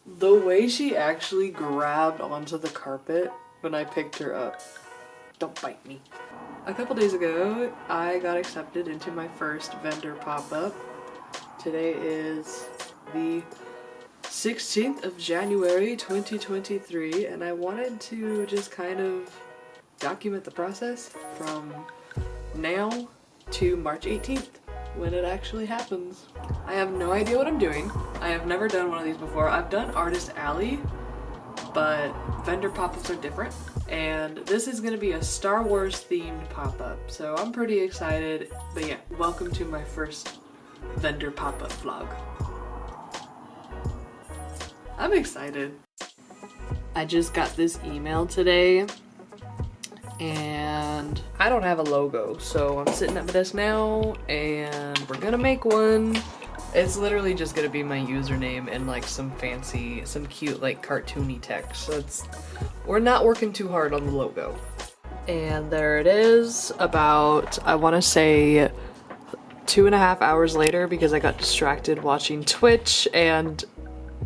The way she actually grabbed onto the carpet when I picked her up. Don't bite me. A couple days ago, I got accepted into my first vendor pop-up. Today is the 16th of January 2023, and I wanted to just kind of document the process from now to March 18th when it actually happens. I have no idea what I'm doing. I have never done one of these before. I've done Artist Alley, but vendor pop-ups are different. And this is gonna be a Star Wars themed pop-up, so I'm pretty excited. But yeah, welcome to my first vendor pop-up vlog. I'm excited. I just got this email today and I don't have a logo, so I'm sitting at my desk now and we're gonna make one. It's literally just gonna be my username and like some cute like cartoony text. So we're not working too hard on the logo. And there it is, about, I wanna say 2.5 hours later, because I got distracted watching Twitch and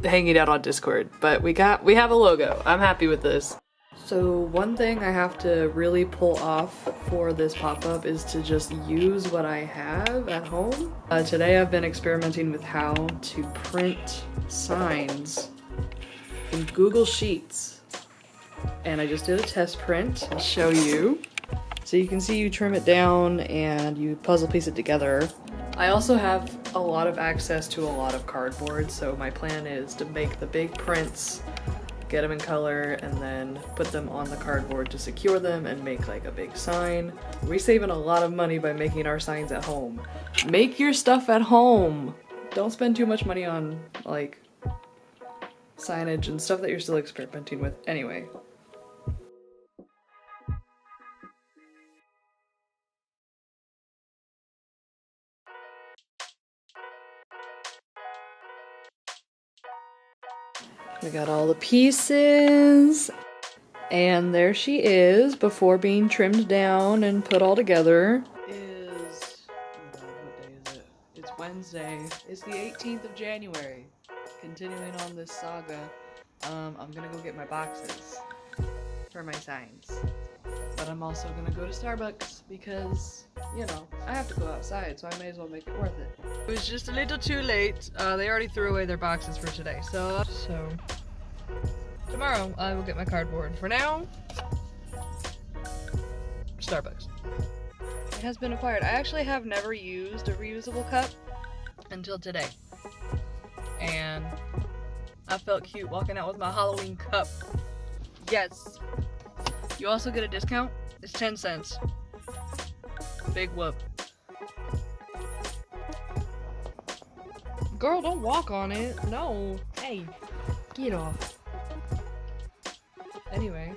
hanging out on Discord. But we have a logo. I'm happy with this. So one thing I have to really pull off for this pop-up is to just use what I have at home. Today I've been experimenting with how to print signs in Google Sheets. And I just did a test print. I'll show you. So you can see you trim it down and you puzzle piece it together. I also have a lot of access to a lot of cardboard, so my plan is to make the big prints, get them in color, and then put them on the cardboard to secure them and make like a big sign. We're saving a lot of money by making our signs at home. Make your stuff at home! Don't spend too much money on like signage and stuff that you're still experimenting with anyway. We got all the pieces, and there she is before being trimmed down and put all together. What day is it? It's Wednesday. It's the 18th of January. Continuing on this saga, I'm gonna go get my boxes for my signs. But I'm also gonna go to Starbucks because, you know, I have to go outside, so I may as well make it worth it. It was just a little too late. They already threw away their boxes for today, so tomorrow I will get my cardboard. For now, Starbucks. It has been acquired. I actually have never used a reusable cup until today. And I felt cute walking out with my Halloween cup. Yes. You also get a discount. It's 10 cents. Big whoop. Girl, don't walk on it. No. Hey, get off. Anyway.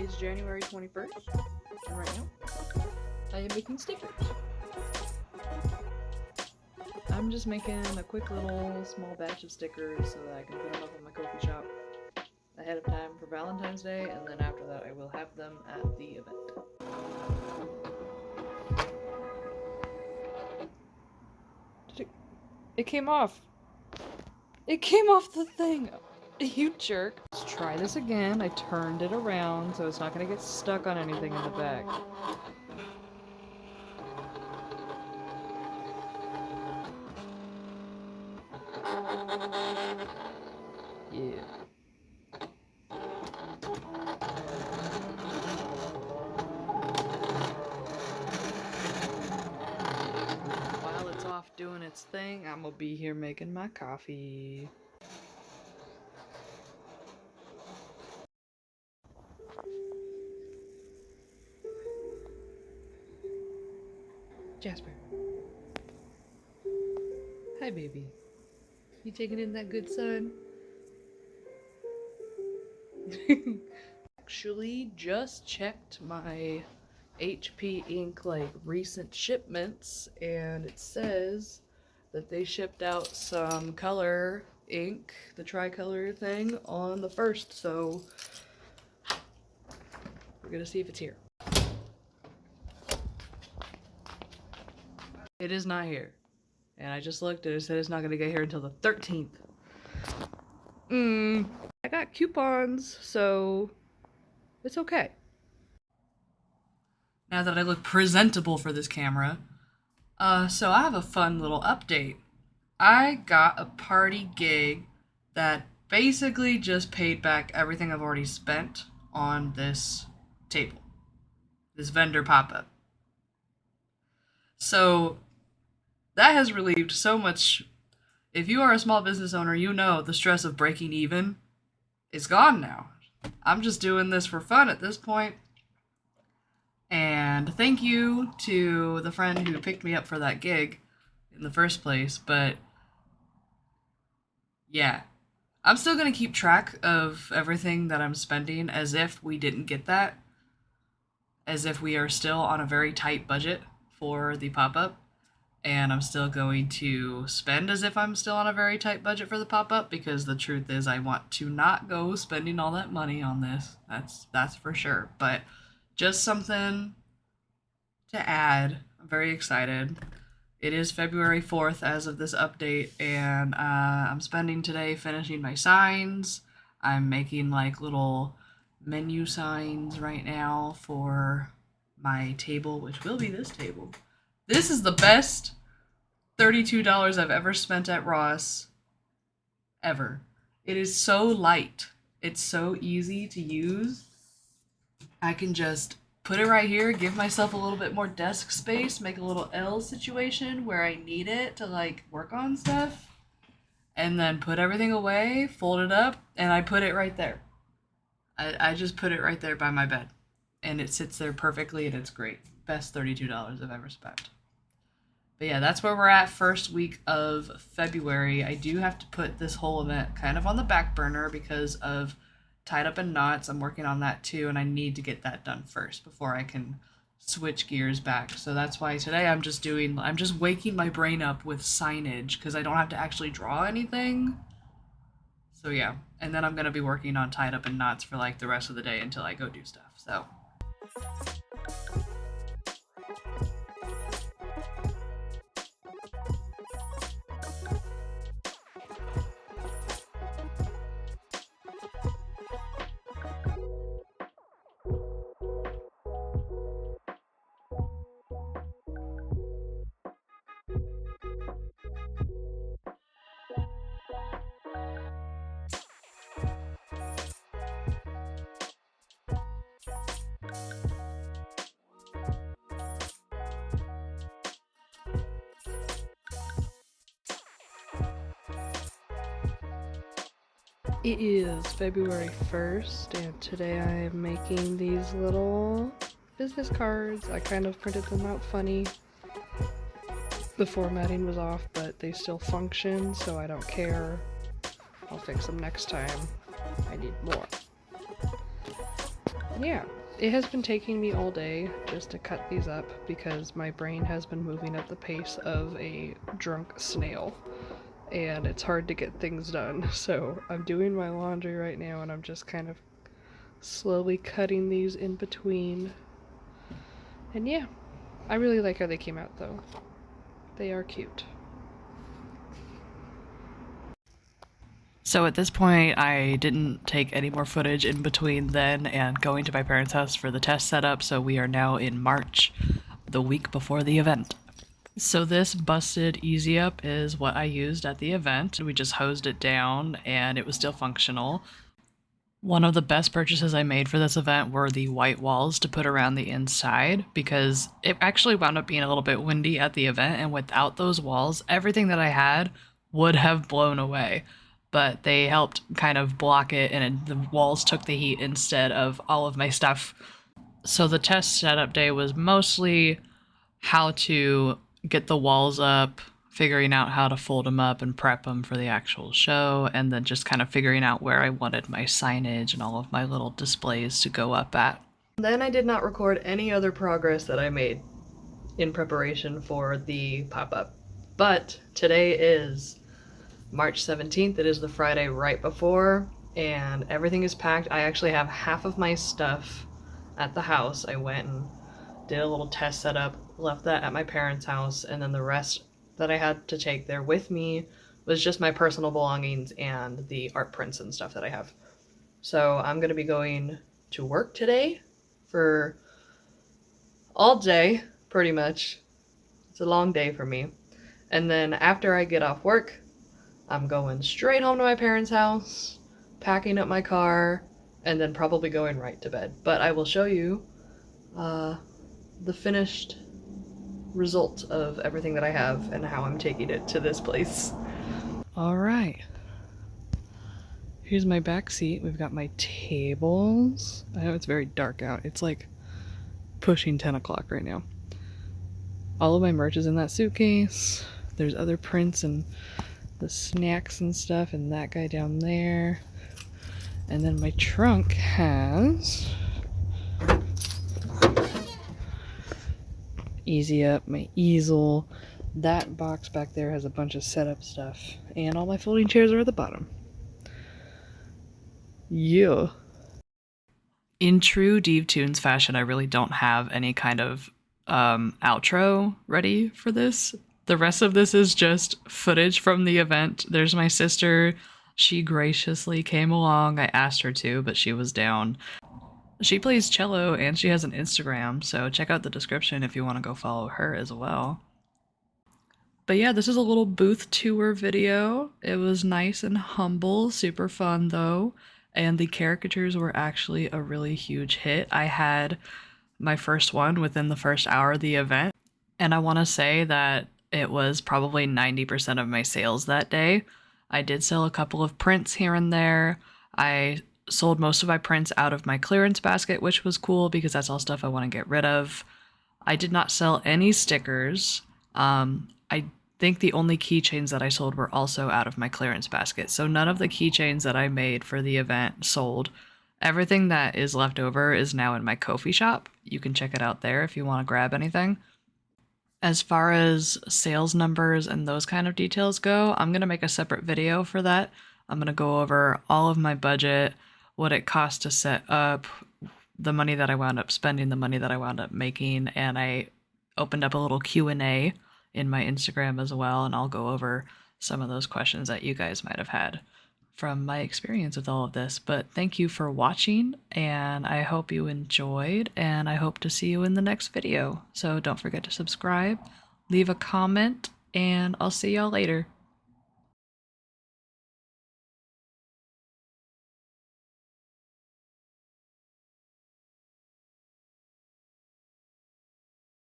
It's January 21st, and right now, I am making stickers. I'm just making a quick little small batch of stickers so that I can put them up in my coffee shop ahead of time for Valentine's Day, and then after that I will have them at the event. It came off! It came off the thing! You jerk. Let's try this again. I turned it around so it's not gonna get stuck on anything in the back. Yeah. While it's off doing its thing, I'm gonna be here making my coffee. Jasper. Hi, baby. You taking in that good sun? Actually, just checked my HP ink like recent shipments, and it says that they shipped out some color ink, the tricolor thing, on the 1st, so we're gonna see if it's here. It is not here. And I just looked and it said it's not gonna get here until the 13th. I got coupons, so it's okay. Now that I look presentable for this camera, so I have a fun little update. I got a party gig that basically just paid back everything I've already spent on this table, this vendor pop-up. So that has relieved so much. If you are a small business owner, you know the stress of breaking even is gone now. I'm just doing this for fun at this point. And thank you to the friend who picked me up for that gig in the first place, but yeah. I'm still gonna keep track of everything that I'm spending as if we didn't get that. As if we are still on a very tight budget for the pop-up. And I'm still going to spend as if I'm still on a very tight budget for the pop-up, because the truth is I want to not go spending all that money on this. That's for sure. But just something to add. I'm very excited. It is February 4th as of this update, and I'm spending today finishing my signs. I'm making like little menu signs right now for my table, which will be this table. This is the best $32 I've ever spent at Ross, ever. It is so light. It's so easy to use. I can just put it right here, give myself a little bit more desk space, make a little L situation where I need it to like work on stuff, and then put everything away, fold it up, and I put it right there. I just put it right there by my bed, and it sits there perfectly, and it's great. Best $32 I've ever spent. But yeah, that's where we're at, first week of February. I do have to put this whole event kind of on the back burner because of tied up in knots. I'm working on that too, and I need to get that done first before I can switch gears back. So that's why today I'm just waking my brain up with signage because I don't have to actually draw anything. So yeah, and then I'm going to be working on tied up in knots for like the rest of the day until I go do stuff. So it is February 1st, and today I am making these little business cards. I kind of printed them out funny. The formatting was off, but they still function, so I don't care. I'll fix them next time. I need more. Yeah, it has been taking me all day just to cut these up because my brain has been moving at the pace of a drunk snail. And it's hard to get things done, so I'm doing my laundry right now and I'm just kind of slowly cutting these in between. And yeah, I really like how they came out though. They are cute. So at this point, I didn't take any more footage in between then and going to my parents' house for the test setup, so we are now in March, the week before the event. So this busted easy up is what I used at the event. We just hosed it down and it was still functional. One of the best purchases I made for this event were the white walls to put around the inside because it actually wound up being a little bit windy at the event, and without those walls, everything that I had would have blown away. But they helped kind of block it, and the walls took the heat instead of all of my stuff. So the test setup day was mostly how to get the walls up, figuring out how to fold them up and prep them for the actual show, and then just kind of figuring out where I wanted my signage and all of my little displays to go up at. Then I did not record any other progress that I made in preparation for the pop-up. But today is March 17th. It is the Friday right before, and everything is packed. I actually have half of my stuff at the house. I went and did a little test setup, left that at my parents' house, and then the rest that I had to take there with me was just my personal belongings and the art prints and stuff that I have. So I'm gonna be going to work today for all day, pretty much. It's a long day for me. And then after I get off work, I'm going straight home to my parents' house, packing up my car, and then probably going right to bed. But I will show you the finished result of everything that I have and how I'm taking it to this place. All right. Here's my back seat. We've got my tables. I know it's very dark out. It's like pushing 10 o'clock right now. All of my merch is in that suitcase. There's other prints and the snacks and stuff, and that guy down there. And then my trunk has Easy Up, my easel. That box back there has a bunch of setup stuff, and all my folding chairs are at the bottom. Yeah. In true ݴɪဋᴛ fashion, I really don't have any kind of outro ready for this. The rest of this is just footage from the event. There's my sister. She graciously came along. I asked her to, but she was down. She plays cello and she has an Instagram, so check out the description if you want to go follow her as well. But yeah, this is a little booth tour video. It was nice and humble, super fun though, and the caricatures were actually a really huge hit. I had my first one within the first hour of the event, and I want to say that it was probably 90% of my sales that day. I did sell a couple of prints here and there. I sold most of my prints out of my clearance basket, which was cool because that's all stuff I want to get rid of. I did not sell any stickers. I think the only keychains that I sold were also out of my clearance basket. So none of the keychains that I made for the event sold. Everything that is left over is now in my Ko-fi shop. You can check it out there if you want to grab anything. As far as sales numbers and those kind of details go, I'm going to make a separate video for that. I'm going to go over all of my budget, what it cost to set up, the money that I wound up spending, the money that I wound up making, and I opened up a little Q&A in my Instagram as well, and I'll go over some of those questions that you guys might have had from my experience with all of this. But thank you for watching, and I hope you enjoyed, and I hope to see you in the next video. So don't forget to subscribe, leave a comment, and I'll see y'all later.